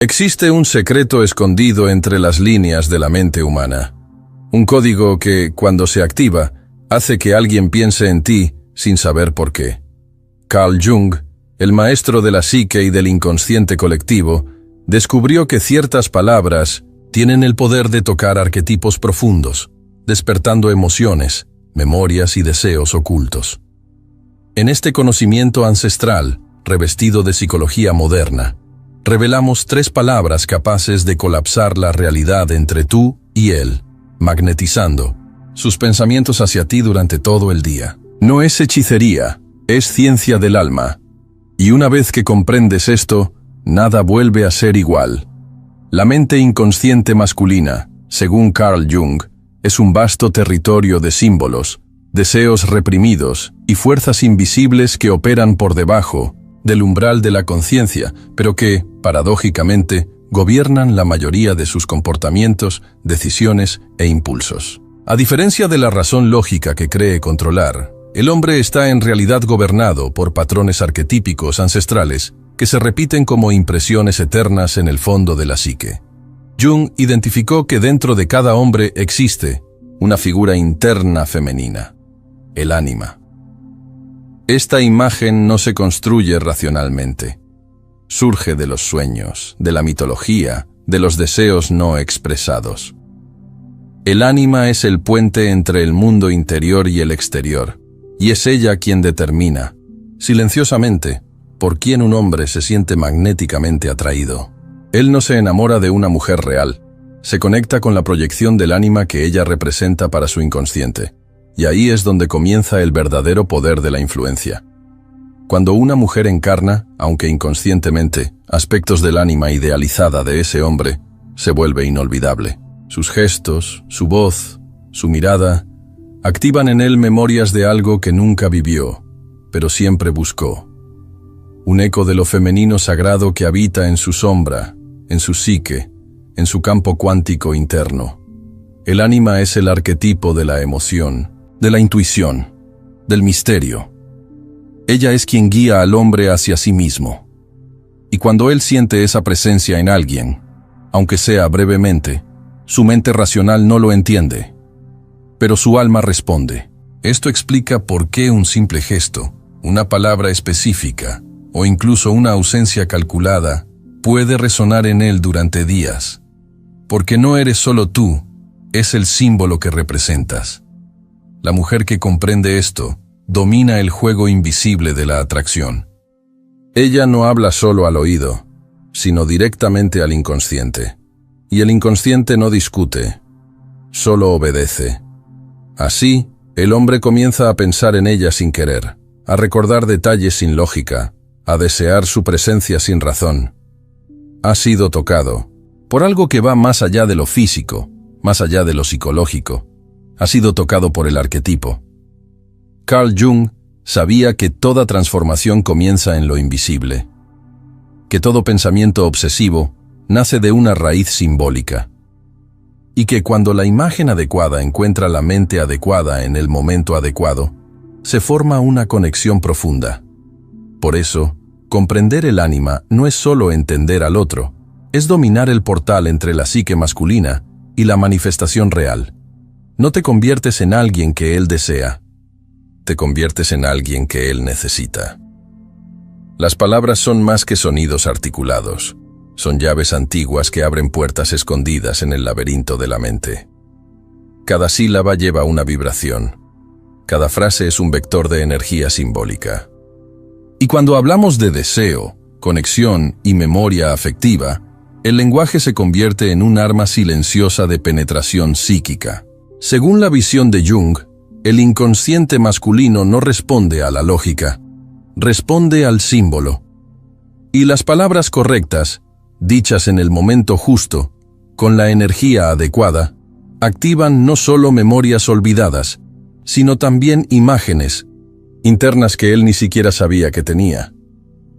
Existe un secreto escondido entre las líneas de la mente humana. Un código que, cuando se activa, hace que alguien piense en ti sin saber por qué. Carl Jung, el maestro de la psique y del inconsciente colectivo, descubrió que ciertas palabras tienen el poder de tocar arquetipos profundos, despertando emociones, memorias y deseos ocultos. En este conocimiento ancestral, revestido de psicología moderna, revelamos 3 palabras capaces de colapsar la realidad entre tú y él, magnetizando sus pensamientos hacia ti durante todo el día. No es hechicería, es ciencia del alma. Y una vez que comprendes esto, nada vuelve a ser igual. La mente inconsciente masculina, según Carl Jung, es un vasto territorio de símbolos, deseos reprimidos y fuerzas invisibles que operan por debajo del umbral de la conciencia, pero que, paradójicamente, gobiernan la mayoría de sus comportamientos, decisiones e impulsos. A diferencia de la razón lógica que cree controlar, el hombre está en realidad gobernado por patrones arquetípicos ancestrales que se repiten como impresiones eternas en el fondo de la psique. Jung identificó que dentro de cada hombre existe una figura interna femenina, el ánima. Esta imagen no se construye racionalmente. Surge de los sueños, de la mitología, de los deseos no expresados. El ánima es el puente entre el mundo interior y el exterior, y es ella quien determina, silenciosamente, por quién un hombre se siente magnéticamente atraído. Él no se enamora de una mujer real, se conecta con la proyección del ánima que ella representa para su inconsciente, y ahí es donde comienza el verdadero poder de la influencia. Cuando una mujer encarna, aunque inconscientemente, aspectos del ánima idealizada de ese hombre, se vuelve inolvidable. Sus gestos, su voz, su mirada, activan en él memorias de algo que nunca vivió, pero siempre buscó. Un eco de lo femenino sagrado que habita en su sombra, en su psique, en su campo cuántico interno. El ánima es el arquetipo de la emoción, de la intuición, del misterio. Ella es quien guía al hombre hacia sí mismo. Y cuando él siente esa presencia en alguien, aunque sea brevemente, su mente racional no lo entiende, pero su alma responde. Esto explica por qué un simple gesto, una palabra específica, o incluso una ausencia calculada, puede resonar en él durante días. Porque no eres solo tú, es el símbolo que representas. La mujer que comprende esto, domina el juego invisible de la atracción. Ella no habla solo al oído, sino directamente al inconsciente. Y el inconsciente no discute, solo obedece. Así, el hombre comienza a pensar en ella sin querer, a recordar detalles sin lógica, a desear su presencia sin razón. Ha sido tocado por algo que va más allá de lo físico, más allá de lo psicológico. Ha sido tocado por el arquetipo. Carl Jung sabía que toda transformación comienza en lo invisible, que todo pensamiento obsesivo nace de una raíz simbólica, y que cuando la imagen adecuada encuentra la mente adecuada en el momento adecuado, se forma una conexión profunda. Por eso, comprender el ánima no es solo entender al otro, es dominar el portal entre la psique masculina y la manifestación real. No te conviertes en alguien que él desea, te conviertes en alguien que él necesita. Las palabras son más que sonidos articulados, son llaves antiguas que abren puertas escondidas en el laberinto de la mente. Cada sílaba lleva una vibración, cada frase es un vector de energía simbólica. Y cuando hablamos de deseo, conexión y memoria afectiva, el lenguaje se convierte en un arma silenciosa de penetración psíquica. Según la visión de Jung, el inconsciente masculino no responde a la lógica, responde al símbolo. Y las palabras correctas, dichas en el momento justo, con la energía adecuada, activan no solo memorias olvidadas, sino también imágenes internas que él ni siquiera sabía que tenía.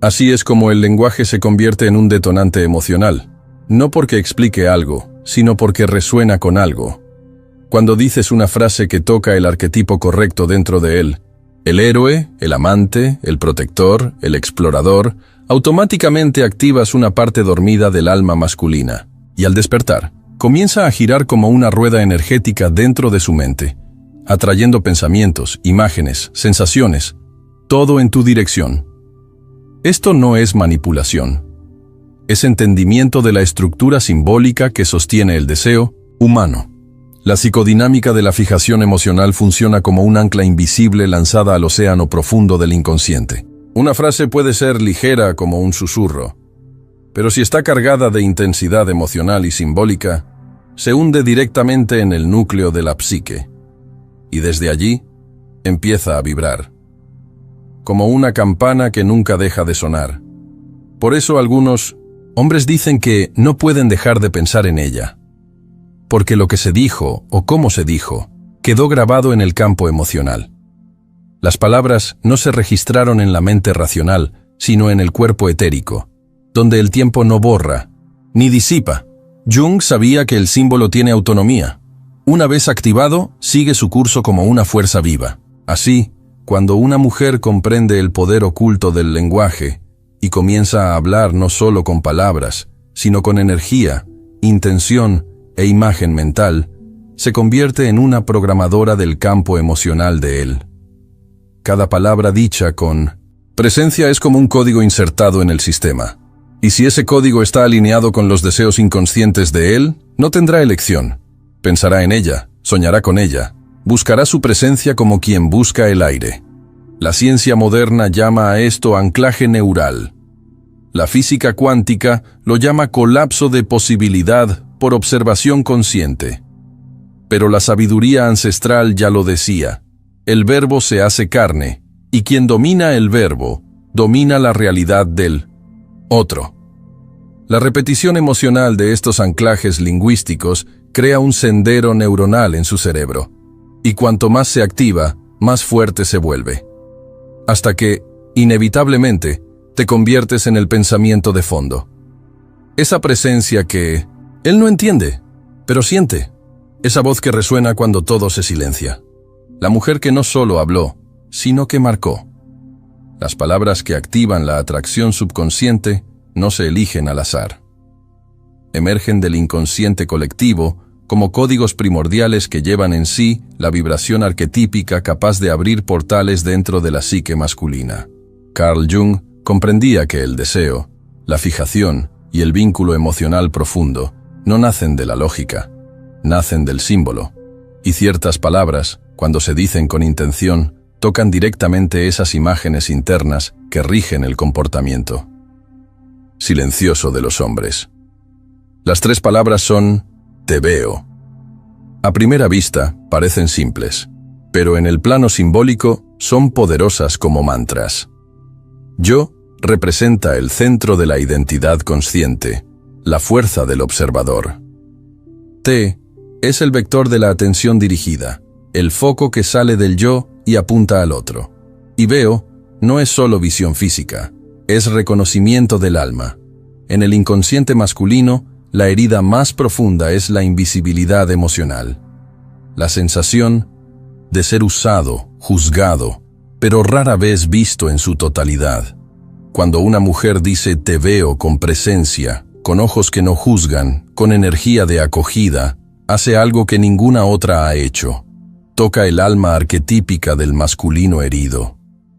Así es como el lenguaje se convierte en un detonante emocional, no porque explique algo, sino porque resuena con algo. Cuando dices una frase que toca el arquetipo correcto dentro de él, el héroe, el amante, el protector, el explorador, automáticamente activas una parte dormida del alma masculina, y al despertar, comienza a girar como una rueda energética dentro de su mente, atrayendo pensamientos, imágenes, sensaciones, todo en tu dirección. Esto no es manipulación. Es entendimiento de la estructura simbólica que sostiene el deseo humano. La psicodinámica de la fijación emocional funciona como un ancla invisible lanzada al océano profundo del inconsciente. Una frase puede ser ligera como un susurro, pero si está cargada de intensidad emocional y simbólica, se hunde directamente en el núcleo de la psique, y desde allí empieza a vibrar, como una campana que nunca deja de sonar. Por eso algunos hombres dicen que no pueden dejar de pensar en ella, porque lo que se dijo o cómo se dijo quedó grabado en el campo emocional. Las palabras no se registraron en la mente racional, sino en el cuerpo etérico, donde el tiempo no borra, ni disipa. Jung sabía que el símbolo tiene autonomía. Una vez activado, sigue su curso como una fuerza viva. Así, cuando una mujer comprende el poder oculto del lenguaje y comienza a hablar no solo con palabras, sino con energía, intención e imagen mental, se convierte en una programadora del campo emocional de él. Cada palabra dicha con presencia es como un código insertado en el sistema. Y si ese código está alineado con los deseos inconscientes de él, no tendrá elección. Pensará en ella, soñará con ella, buscará su presencia como quien busca el aire. La ciencia moderna llama a esto anclaje neural. La física cuántica lo llama colapso de posibilidad por observación consciente. Pero la sabiduría ancestral ya lo decía. El verbo se hace carne, y quien domina el verbo, domina la realidad del otro. La repetición emocional de estos anclajes lingüísticos crea un sendero neuronal en su cerebro, y cuanto más se activa, más fuerte se vuelve. Hasta que, inevitablemente, te conviertes en el pensamiento de fondo. Esa presencia que él no entiende, pero siente. Esa voz que resuena cuando todo se silencia. La mujer que no solo habló, sino que marcó. Las palabras que activan la atracción subconsciente no se eligen al azar. Emergen del inconsciente colectivo como códigos primordiales que llevan en sí la vibración arquetípica capaz de abrir portales dentro de la psique masculina. Carl Jung comprendía que el deseo, la fijación y el vínculo emocional profundo no nacen de la lógica, nacen del símbolo, y ciertas palabras, cuando se dicen con intención, tocan directamente esas imágenes internas que rigen el comportamiento silencioso de los hombres. Las tres palabras son te veo. A primera vista parecen simples, pero en el plano simbólico son poderosas como mantras. Yo representa el centro de la identidad consciente, la fuerza del observador. T es el vector de la atención dirigida, el foco que sale del yo y apunta al otro. Y veo no es solo visión física, es reconocimiento del alma. En el inconsciente masculino, la herida más profunda es la invisibilidad emocional. La sensación de ser usado, juzgado, pero rara vez visto en su totalidad. Cuando una mujer dice te veo con presencia, con ojos que no juzgan, con energía de acogida, hace algo que ninguna otra ha hecho. Toca el alma arquetípica del masculino herido.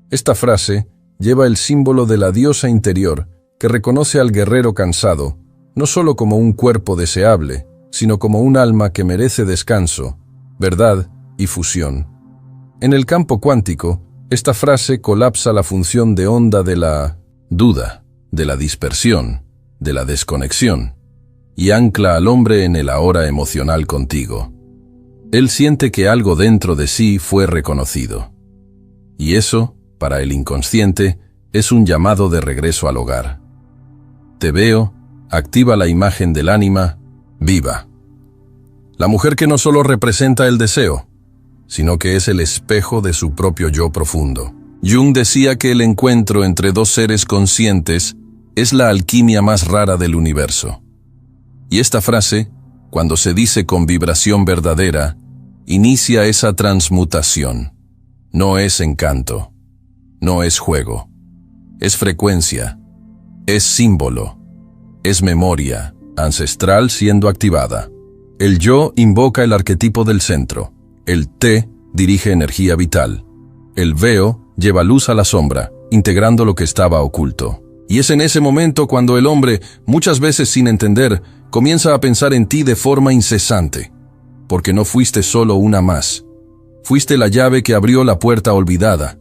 Esta frase lleva el símbolo de la diosa interior que reconoce al guerrero cansado, no solo como un cuerpo deseable, sino como un alma que merece descanso, verdad y fusión. En el campo cuántico, esta frase colapsa la función de onda de la duda, de la dispersión, de la desconexión, y ancla al hombre en el ahora emocional contigo. Él siente que algo dentro de sí fue reconocido. Y eso, para el inconsciente, es un llamado de regreso al hogar. Te veo, activa la imagen del ánima, viva. La mujer que no solo representa el deseo, sino que es el espejo de su propio yo profundo. Jung decía que el encuentro entre dos seres conscientes es la alquimia más rara del universo. Y esta frase, cuando se dice con vibración verdadera, inicia esa transmutación. No es encanto, no es juego, es frecuencia, Es símbolo. Es memoria, ancestral siendo activada. El yo invoca el arquetipo del centro. El te dirige energía vital. El veo lleva luz a la sombra, integrando lo que estaba oculto. Y es en ese momento cuando el hombre, muchas veces sin entender, comienza a pensar en ti de forma incesante. Porque no fuiste solo una más. Fuiste la llave que abrió la puerta olvidada.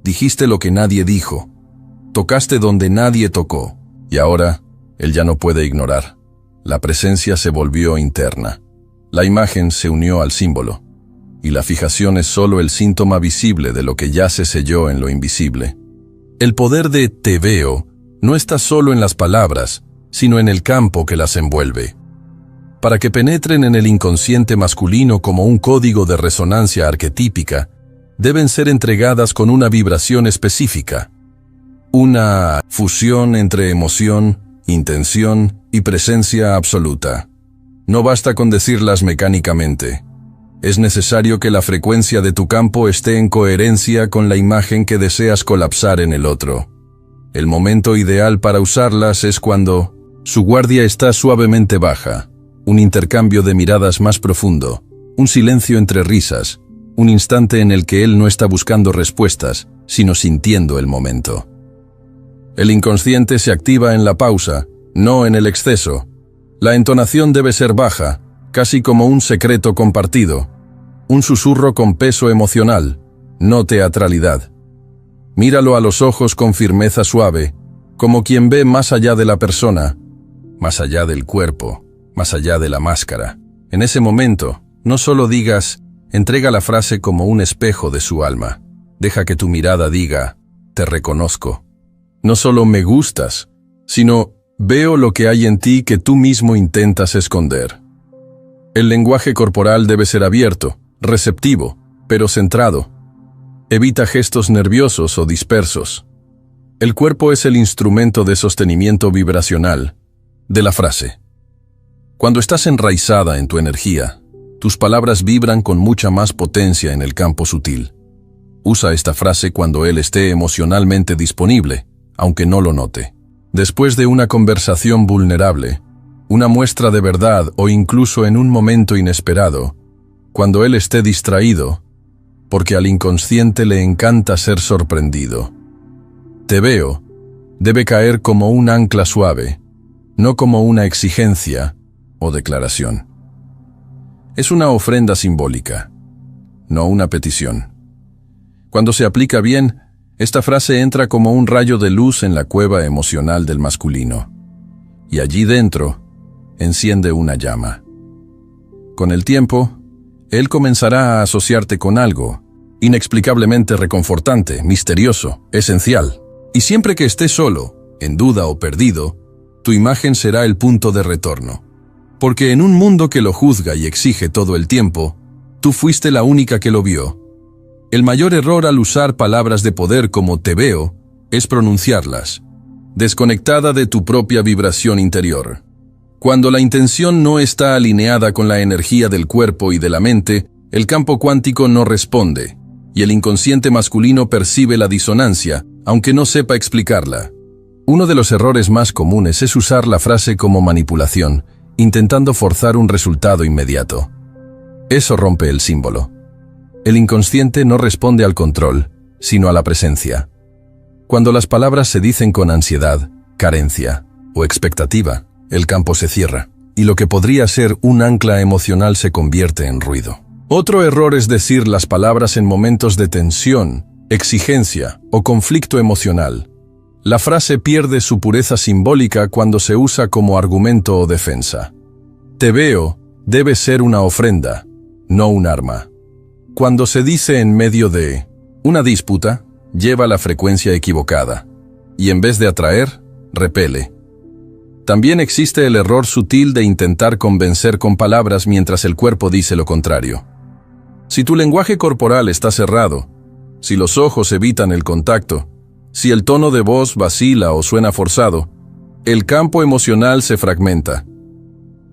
Dijiste lo que nadie dijo. Tocaste donde nadie tocó. Y ahora, él ya no puede ignorar. La presencia se volvió interna. La imagen se unió al símbolo. Y la fijación es solo el síntoma visible de lo que ya se selló en lo invisible. El poder de te veo no está solo en las palabras, sino en el campo que las envuelve. Para que penetren en el inconsciente masculino como un código de resonancia arquetípica, deben ser entregadas con una vibración específica. Una fusión entre emoción, intención y presencia absoluta. No basta con decirlas mecánicamente. Es necesario que la frecuencia de tu campo esté en coherencia con la imagen que deseas colapsar en el otro. El momento ideal para usarlas es cuando su guardia está suavemente baja, un intercambio de miradas más profundo, un silencio entre risas, un instante en el que él no está buscando respuestas, sino sintiendo el momento. El inconsciente se activa en la pausa, no en el exceso. La entonación debe ser baja, casi como un secreto compartido, un susurro con peso emocional, no teatralidad. Míralo a los ojos con firmeza suave, como quien ve más allá de la persona, más allá del cuerpo, más allá de la máscara. En ese momento, no solo digas, entrega la frase como un espejo de su alma. Deja que tu mirada diga, te reconozco. No solo me gustas, sino veo lo que hay en ti que tú mismo intentas esconder. El lenguaje corporal debe ser abierto, receptivo, pero centrado. Evita gestos nerviosos o dispersos. El cuerpo es el instrumento de sostenimiento vibracional de la frase. Cuando estás enraizada en tu energía, tus palabras vibran con mucha más potencia en el campo sutil. Usa esta frase cuando él esté emocionalmente disponible, aunque no lo note. Después de una conversación vulnerable, una muestra de verdad o incluso en un momento inesperado, cuando él esté distraído, porque al inconsciente le encanta ser sorprendido. Te veo debe caer como un ancla suave, no como una exigencia o declaración. Es una ofrenda simbólica, no una petición. Cuando se aplica bien, esta frase entra como un rayo de luz en la cueva emocional del masculino, y allí dentro enciende una llama. Con el tiempo, él comenzará a asociarte con algo inexplicablemente reconfortante, misterioso, esencial. Y siempre que estés solo, en duda o perdido, tu imagen será el punto de retorno. Porque en un mundo que lo juzga y exige todo el tiempo, tú fuiste la única que lo vio. El mayor error al usar palabras de poder como te veo es pronunciarlas, desconectada de tu propia vibración interior. Cuando la intención no está alineada con la energía del cuerpo y de la mente, el campo cuántico no responde, y el inconsciente masculino percibe la disonancia, aunque no sepa explicarla. Uno de los errores más comunes es usar la frase como manipulación, intentando forzar un resultado inmediato. Eso rompe el símbolo. El inconsciente no responde al control, sino a la presencia. Cuando las palabras se dicen con ansiedad, carencia o expectativa, el campo se cierra, y lo que podría ser un ancla emocional se convierte en ruido. Otro error es decir las palabras en momentos de tensión, exigencia o conflicto emocional. La frase pierde su pureza simbólica cuando se usa como argumento o defensa. Te veo debe ser una ofrenda, no un arma. Cuando se dice en medio de una disputa, lleva la frecuencia equivocada, y en vez de atraer, repele. También existe el error sutil de intentar convencer con palabras mientras el cuerpo dice lo contrario. Si tu lenguaje corporal está cerrado, si los ojos evitan el contacto, si el tono de voz vacila o suena forzado, el campo emocional se fragmenta.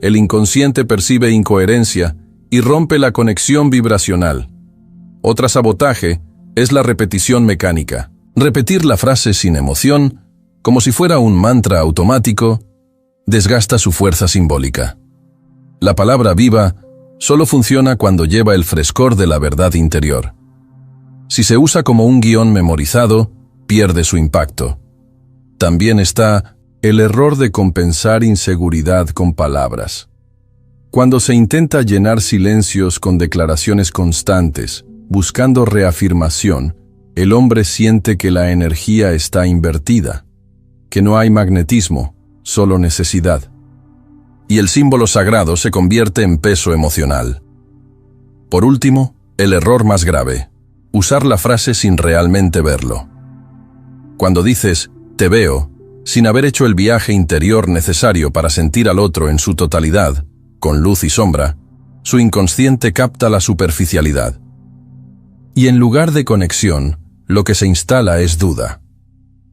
El inconsciente percibe incoherencia y rompe la conexión vibracional. Otro sabotaje es la repetición mecánica. Repetir la frase sin emoción como si fuera un mantra automático, desgasta su fuerza simbólica. La palabra viva solo funciona cuando lleva el frescor de la verdad interior. Si se usa como un guión memorizado, pierde su impacto. También está el error de compensar inseguridad con palabras. Cuando se intenta llenar silencios con declaraciones constantes, buscando reafirmación, el hombre siente que la energía está invertida, que no hay magnetismo, solo necesidad. Y el símbolo sagrado se convierte en peso emocional. Por último, el error más grave: usar la frase sin realmente verlo. Cuando dices «te veo», sin haber hecho el viaje interior necesario para sentir al otro en su totalidad, con luz y sombra, su inconsciente capta la superficialidad. Y en lugar de conexión, lo que se instala es duda.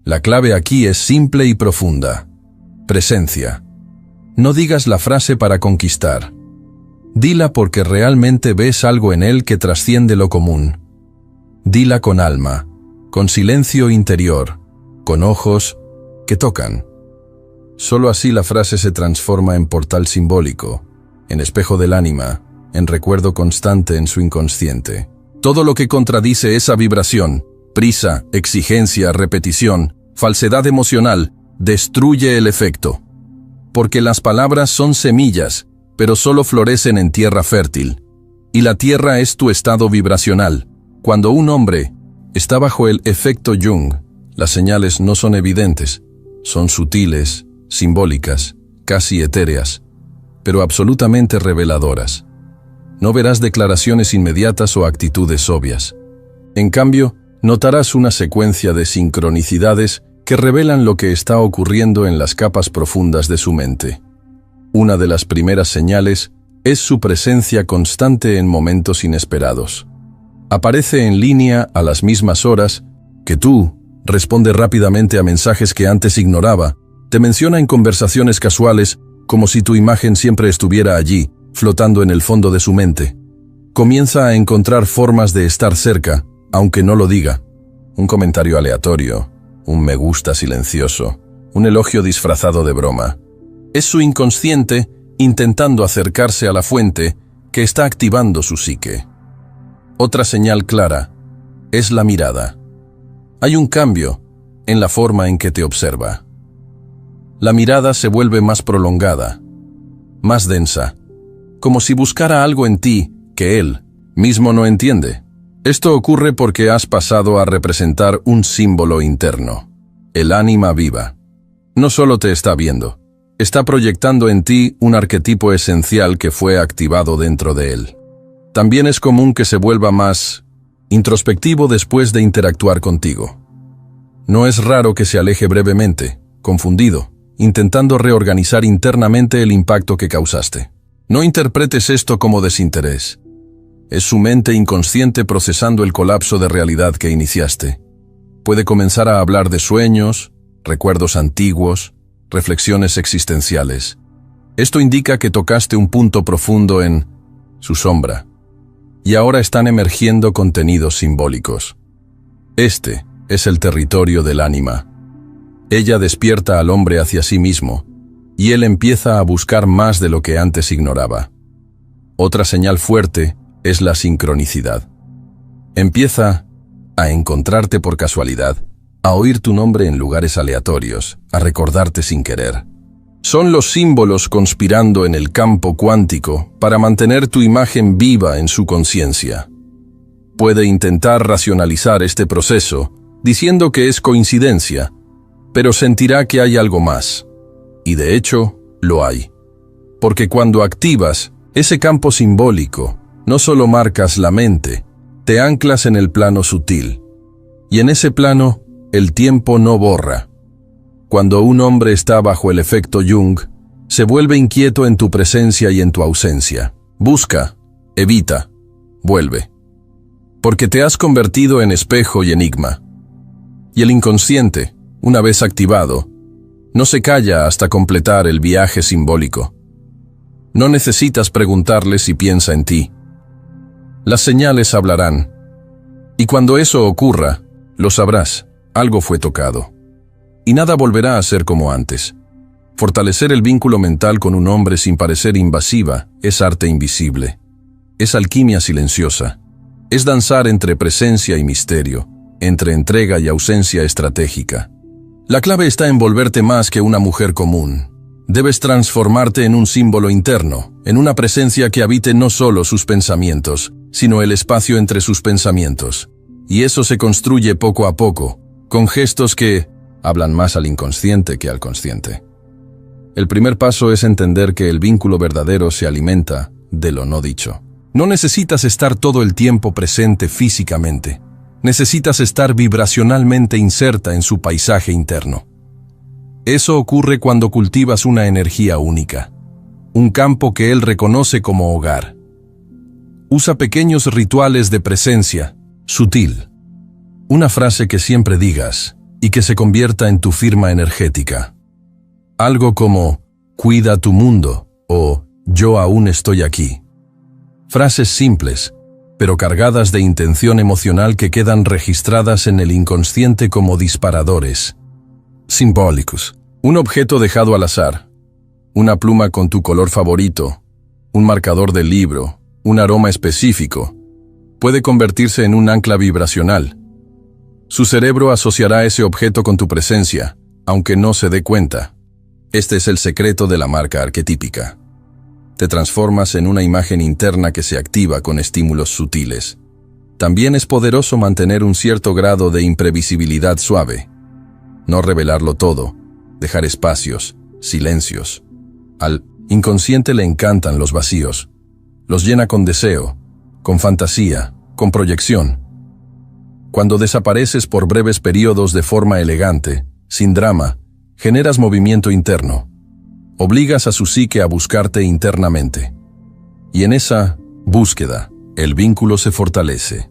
La clave aquí es simple y profunda: presencia. No digas la frase para conquistar. Dila porque realmente ves algo en él que trasciende lo común. Dila con alma, con silencio interior, con ojos que tocan. Solo así la frase se transforma en portal simbólico, en espejo del ánima, en recuerdo constante en su inconsciente. Todo lo que contradice esa vibración, prisa, exigencia, repetición, falsedad emocional, destruye el efecto. Porque las palabras son semillas, pero solo florecen en tierra fértil. Y la tierra es tu estado vibracional. Cuando un hombre está bajo el efecto Jung, las señales no son evidentes, son sutiles, simbólicas, casi etéreas, pero absolutamente reveladoras. No verás declaraciones inmediatas o actitudes obvias. En cambio, notarás una secuencia de sincronicidades que revelan lo que está ocurriendo en las capas profundas de su mente. Una de las primeras señales es su presencia constante en momentos inesperados. Aparece en línea a las mismas horas que tú, responde rápidamente a mensajes que antes ignoraba, te menciona en conversaciones casuales como si tu imagen siempre estuviera allí, flotando en el fondo de su mente. Comienza a encontrar formas de estar cerca, aunque no lo diga. Un comentario aleatorio, un me gusta silencioso, un elogio disfrazado de broma. Es su inconsciente intentando acercarse a la fuente que está activando su psique. Otra señal clara es la mirada. Hay un cambio en la forma en que te observa. La mirada se vuelve más prolongada, más densa, como si buscara algo en ti que él mismo no entiende. Esto ocurre porque has pasado a representar un símbolo interno, el ánima viva. No solo te está viendo, está proyectando en ti un arquetipo esencial que fue activado dentro de él. También es común que se vuelva más introspectivo después de interactuar contigo. No es raro que se aleje brevemente, confundido, intentando reorganizar internamente el impacto que causaste. No interpretes esto como desinterés. Es su mente inconsciente procesando el colapso de realidad que iniciaste. Puede comenzar a hablar de sueños, recuerdos antiguos, reflexiones existenciales. Esto indica que tocaste un punto profundo en su sombra. Y ahora están emergiendo contenidos simbólicos. Este es el territorio del ánima. Ella despierta al hombre hacia sí mismo, y él empieza a buscar más de lo que antes ignoraba. Otra señal fuerte es la sincronicidad. Empieza a encontrarte por casualidad, a oír tu nombre en lugares aleatorios, a recordarte sin querer. Son los símbolos conspirando en el campo cuántico para mantener tu imagen viva en su conciencia. Puede intentar racionalizar este proceso, diciendo que es coincidencia, pero sentirá que hay algo más. Y de hecho, lo hay. Porque cuando activas ese campo simbólico, no solo marcas la mente, te anclas en el plano sutil. Y en ese plano, el tiempo no borra. Cuando un hombre está bajo el efecto Jung, se vuelve inquieto en tu presencia y en tu ausencia. Busca, evita, vuelve. Porque te has convertido en espejo y enigma. Y el inconsciente, una vez activado, no se calla hasta completar el viaje simbólico. No necesitas preguntarle si piensa en ti. Las señales hablarán. Y cuando eso ocurra, lo sabrás, algo fue tocado. y nada volverá a ser como antes. Fortalecer el vínculo mental con un hombre sin parecer invasiva es arte invisible. Es alquimia silenciosa. Es danzar entre presencia y misterio, entre entrega y ausencia estratégica. La clave está en volverte más que una mujer común. Debes transformarte en un símbolo interno, en una presencia que habite no solo sus pensamientos, sino el espacio entre sus pensamientos. Y eso se construye poco a poco, con gestos que hablan más al inconsciente que al consciente. El primer paso es entender que el vínculo verdadero se alimenta de lo no dicho. No necesitas estar todo el tiempo presente físicamente. Necesitas estar vibracionalmente inserta en su paisaje interno. Eso ocurre cuando cultivas una energía única, un campo que él reconoce como hogar. Usa pequeños rituales de presencia, sutil. Una frase que siempre digas y que se convierta en tu firma energética. Algo como, cuida tu mundo o yo aún estoy aquí. Frases simples, pero cargadas de intención emocional que quedan registradas en el inconsciente como disparadores. Simbólicos. Un objeto dejado al azar. Una pluma con tu color favorito. Un marcador del libro. Un aroma específico. Puede convertirse en un ancla vibracional. Su cerebro asociará ese objeto con tu presencia, aunque no se dé cuenta. Este es el secreto de la marca arquetípica. Te transformas en una imagen interna que se activa con estímulos sutiles. También es poderoso mantener un cierto grado de imprevisibilidad suave. No revelarlo todo, dejar espacios, silencios. Al inconsciente le encantan los vacíos. Los llena con deseo, con fantasía, con proyección. Cuando desapareces por breves periodos de forma elegante, sin drama, generas movimiento interno. Obligas a su psique a buscarte internamente. Y en esa búsqueda, el vínculo se fortalece.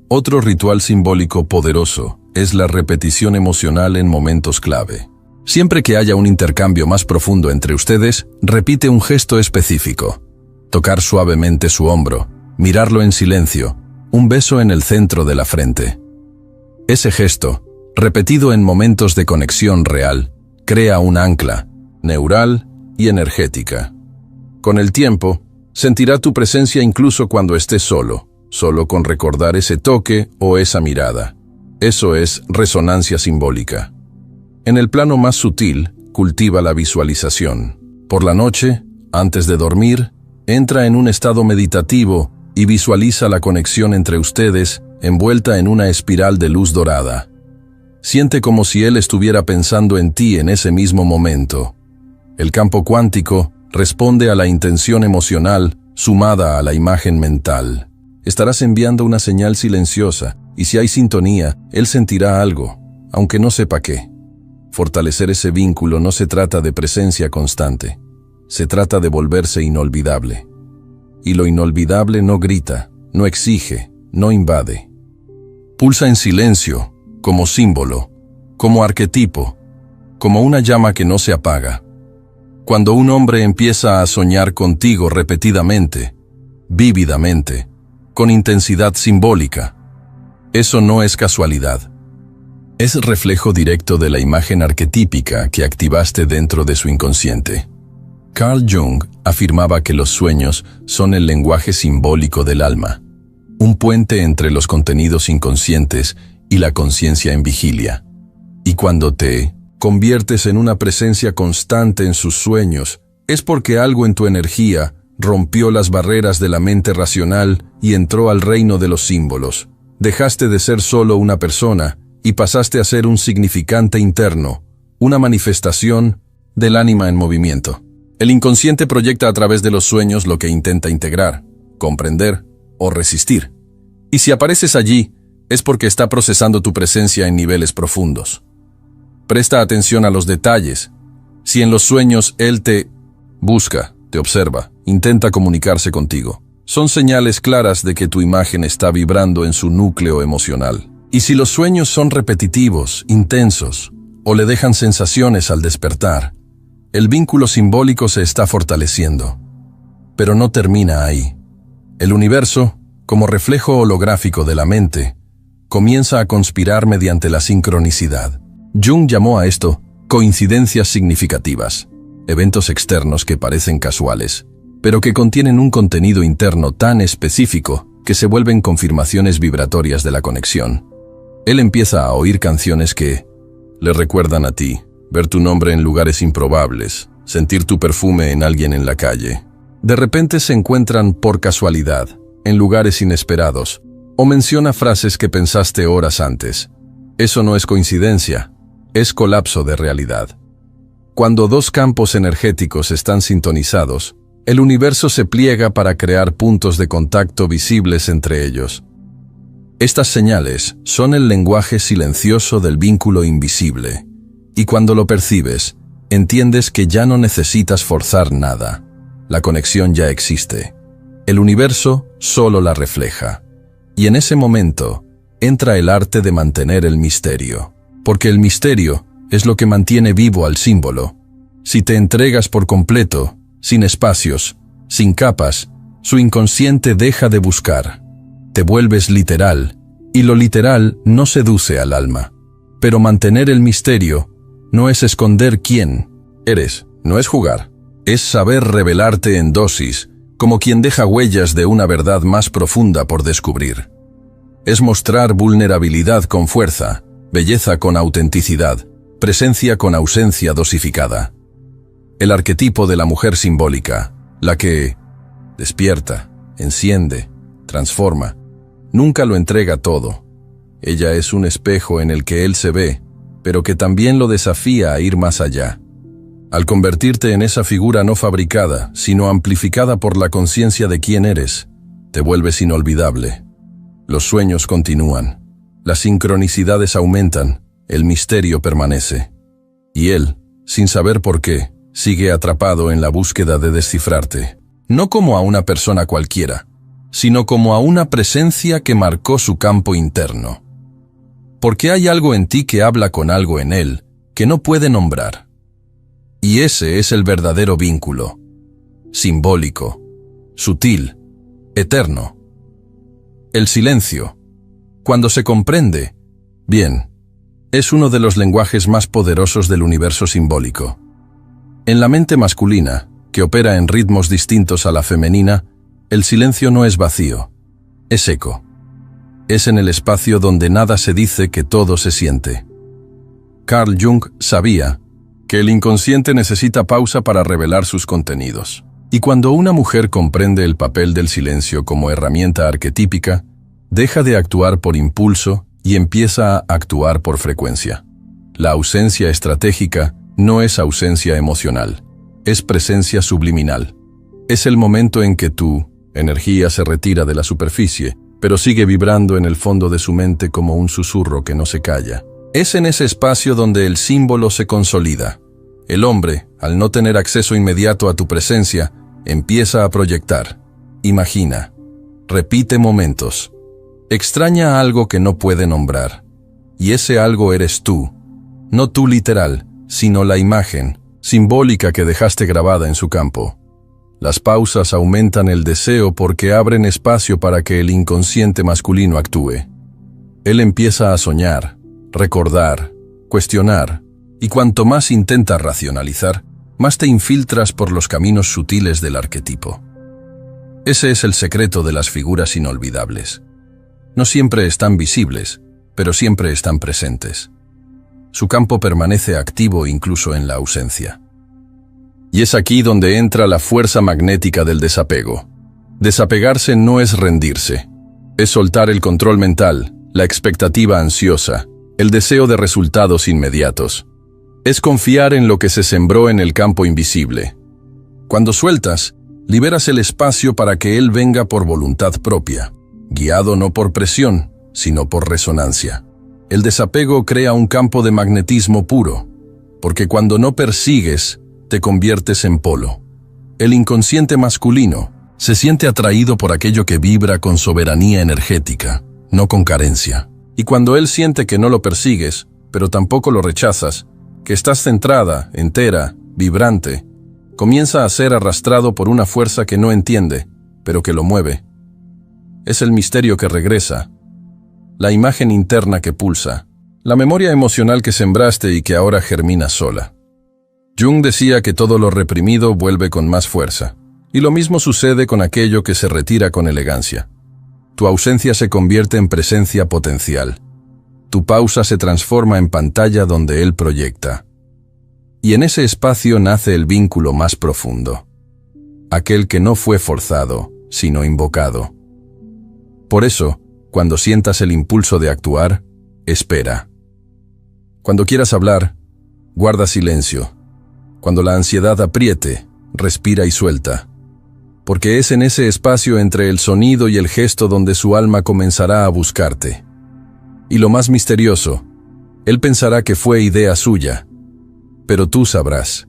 Otro ritual simbólico poderoso es la repetición emocional en momentos clave. Siempre que haya un intercambio más profundo entre ustedes, repite un gesto específico. Tocar suavemente su hombro, mirarlo en silencio, un beso en el centro de la frente. Ese gesto, repetido en momentos de conexión real, crea un ancla, neural y energética. Con el tiempo, sentirá tu presencia incluso cuando estés solo con recordar ese toque o esa mirada. Eso es resonancia simbólica. En el plano más sutil, cultiva la visualización. Por la noche, antes de dormir, entra en un estado meditativo y visualiza la conexión entre ustedes envuelta en una espiral de luz dorada. Siente como si él estuviera pensando en ti en ese mismo momento. El campo cuántico responde a la intención emocional sumada a la imagen mental. Estarás enviando una señal silenciosa y si hay sintonía, él sentirá algo, aunque no sepa qué. Fortalecer ese vínculo no se trata de presencia constante, se trata de volverse inolvidable. Y lo inolvidable no grita, no exige, no invade. Pulsa en silencio, como símbolo, como arquetipo, como una llama que no se apaga. Cuando un hombre empieza a soñar contigo repetidamente, vívidamente, con intensidad simbólica, eso no es casualidad. Es reflejo directo de la imagen arquetípica que activaste dentro de su inconsciente. Carl Jung afirmaba que los sueños son el lenguaje simbólico del alma, un puente entre los contenidos inconscientes y la conciencia en vigilia. Y cuando te conviertes en una presencia constante en sus sueños, es porque algo en tu energía rompió las barreras de la mente racional y entró al reino de los símbolos. Dejaste de ser solo una persona y pasaste a ser un significante interno, una manifestación del ánima en movimiento. El inconsciente proyecta a través de los sueños lo que intenta integrar, comprender o resistir. Y si apareces allí, es porque está procesando tu presencia en niveles profundos. Presta atención a los detalles. Si en los sueños él te busca, te observa, intenta comunicarse contigo, son señales claras de que tu imagen está vibrando en su núcleo emocional. Y si los sueños son repetitivos, intensos, o le dejan sensaciones al despertar, el vínculo simbólico se está fortaleciendo. Pero no termina ahí. El universo, como reflejo holográfico de la mente, comienza a conspirar mediante la sincronicidad. Jung llamó a esto coincidencias significativas, eventos externos que parecen casuales, pero que contienen un contenido interno tan específico que se vuelven confirmaciones vibratorias de la conexión. Él empieza a oír canciones que le recuerdan a ti, ver tu nombre en lugares improbables, sentir tu perfume en alguien en la calle. De repente se encuentran por casualidad, en lugares inesperados, o menciona frases que pensaste horas antes. Eso no es coincidencia, es colapso de realidad. Cuando dos campos energéticos están sintonizados, el universo se pliega para crear puntos de contacto visibles entre ellos. Estas señales son el lenguaje silencioso del vínculo invisible, y cuando lo percibes, entiendes que ya no necesitas forzar nada. La conexión ya existe. El universo solo la refleja. Y en ese momento, entra el arte de mantener el misterio. Porque el misterio es lo que mantiene vivo al símbolo. Si te entregas por completo, sin espacios, sin capas, su inconsciente deja de buscar. Te vuelves literal, y lo literal no seduce al alma. Pero mantener el misterio no es esconder quién eres, no es jugar. Es saber revelarte en dosis, como quien deja huellas de una verdad más profunda por descubrir. Es mostrar vulnerabilidad con fuerza, belleza con autenticidad, presencia con ausencia dosificada. El arquetipo de la mujer simbólica, la que despierta, enciende, transforma, nunca lo entrega todo. Ella es un espejo en el que él se ve, pero que también lo desafía a ir más allá. Al convertirte en esa figura no fabricada, sino amplificada por la conciencia de quién eres, te vuelves inolvidable. Los sueños continúan, las sincronicidades aumentan, el misterio permanece. Y él, sin saber por qué, sigue atrapado en la búsqueda de descifrarte, no como a una persona cualquiera, sino como a una presencia que marcó su campo interno. Porque hay algo en ti que habla con algo en él que no puede nombrar. Y ese es el verdadero vínculo, simbólico, sutil, eterno. El silencio, cuando se comprende, bien, es uno de los lenguajes más poderosos del universo simbólico. En la mente masculina, que opera en ritmos distintos a la femenina, el silencio no es vacío, es eco. Es en el espacio donde nada se dice que todo se siente. Carl Jung sabía que el inconsciente necesita pausa para revelar sus contenidos. Y cuando una mujer comprende el papel del silencio como herramienta arquetípica, deja de actuar por impulso y empieza a actuar por frecuencia. La ausencia estratégica no es ausencia emocional, es presencia subliminal. Es el momento en que tu energía se retira de la superficie, pero sigue vibrando en el fondo de su mente como un susurro que no se calla. Es en ese espacio donde el símbolo se consolida. El hombre, al no tener acceso inmediato a tu presencia, empieza a proyectar, imagina, repite momentos, extraña algo que no puede nombrar. Y ese algo eres tú, no tú literal, sino la imagen simbólica que dejaste grabada en su campo. Las pausas aumentan el deseo porque abren espacio para que el inconsciente masculino actúe. Él empieza a soñar, recordar, cuestionar, y cuanto más intentas racionalizar, más te infiltras por los caminos sutiles del arquetipo. Ese es el secreto de las figuras inolvidables. No siempre están visibles, pero siempre están presentes. Su campo permanece activo incluso en la ausencia. Y es aquí donde entra la fuerza magnética del desapego. Desapegarse no es rendirse, es soltar el control mental, la expectativa ansiosa, el deseo de resultados inmediatos. Es confiar en lo que se sembró en el campo invisible. Cuando sueltas, liberas el espacio para que él venga por voluntad propia, guiado no por presión, sino por resonancia. El desapego crea un campo de magnetismo puro, porque cuando no persigues, te conviertes en polo. El inconsciente masculino se siente atraído por aquello que vibra con soberanía energética, no con carencia. Y cuando él siente que no lo persigues, pero tampoco lo rechazas, que estás centrada, entera, vibrante, comienza a ser arrastrado por una fuerza que no entiende, pero que lo mueve. Es el misterio que regresa, la imagen interna que pulsa, La memoria emocional que sembraste y que ahora germina sola. Jung decía que todo lo reprimido vuelve con más fuerza, y lo mismo sucede con aquello que se retira con elegancia. Tu ausencia se convierte en presencia potencial. Tu pausa se transforma en pantalla donde él proyecta. Y en ese espacio nace el vínculo más profundo. Aquel que no fue forzado, sino invocado. Por eso, cuando sientas el impulso de actuar, espera. Cuando quieras hablar, guarda silencio. Cuando la ansiedad apriete, respira y suelta. Porque es en ese espacio entre el sonido y el gesto donde su alma comenzará a buscarte. Y lo más misterioso, él pensará que fue idea suya, pero tú sabrás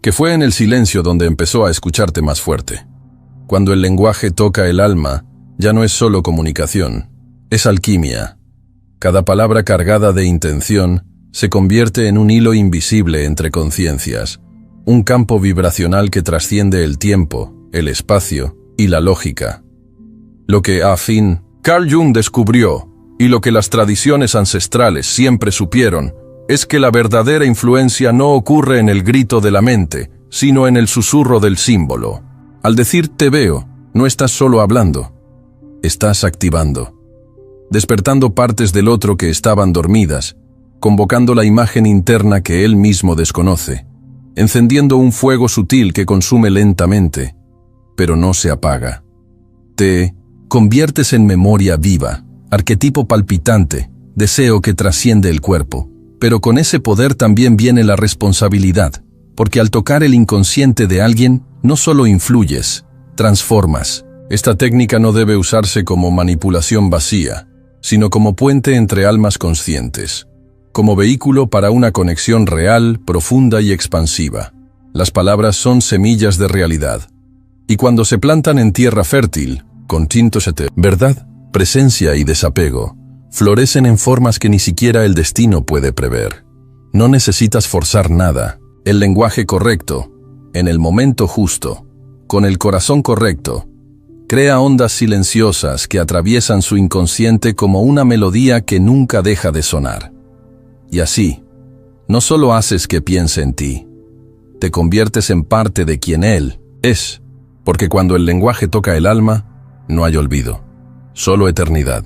que fue en el silencio donde empezó a escucharte más fuerte. Cuando el lenguaje toca el alma, ya no es solo comunicación, es alquimia. Cada palabra cargada de intención se convierte en un hilo invisible entre conciencias, un campo vibracional que trasciende el tiempo, el espacio y la lógica. Lo que, a fin, Carl Jung descubrió, y lo que las tradiciones ancestrales siempre supieron, es que la verdadera influencia no ocurre en el grito de la mente, sino en el susurro del símbolo. Al decir te veo, no estás solo hablando, estás activando, despertando partes del otro que estaban dormidas, convocando la imagen interna que él mismo desconoce, encendiendo un fuego sutil que consume lentamente, pero no se apaga. Te conviertes en memoria viva, arquetipo palpitante, deseo que trasciende el cuerpo. Pero con ese poder también viene la responsabilidad, porque al tocar el inconsciente de alguien, no solo influyes, transformas. Esta técnica no debe usarse como manipulación vacía, sino como puente entre almas conscientes, como vehículo para una conexión real, profunda y expansiva. Las palabras son semillas de realidad, y cuando se plantan en tierra fértil, con verdad, presencia y desapego, florecen en formas que ni siquiera el destino puede prever. No necesitas forzar nada. El lenguaje correcto, en el momento justo, con el corazón correcto, crea ondas silenciosas que atraviesan su inconsciente como una melodía que nunca deja de sonar. Y así, no solo haces que piense en ti, te conviertes en parte de quien él es, porque cuando el lenguaje toca el alma, no hay olvido, solo eternidad.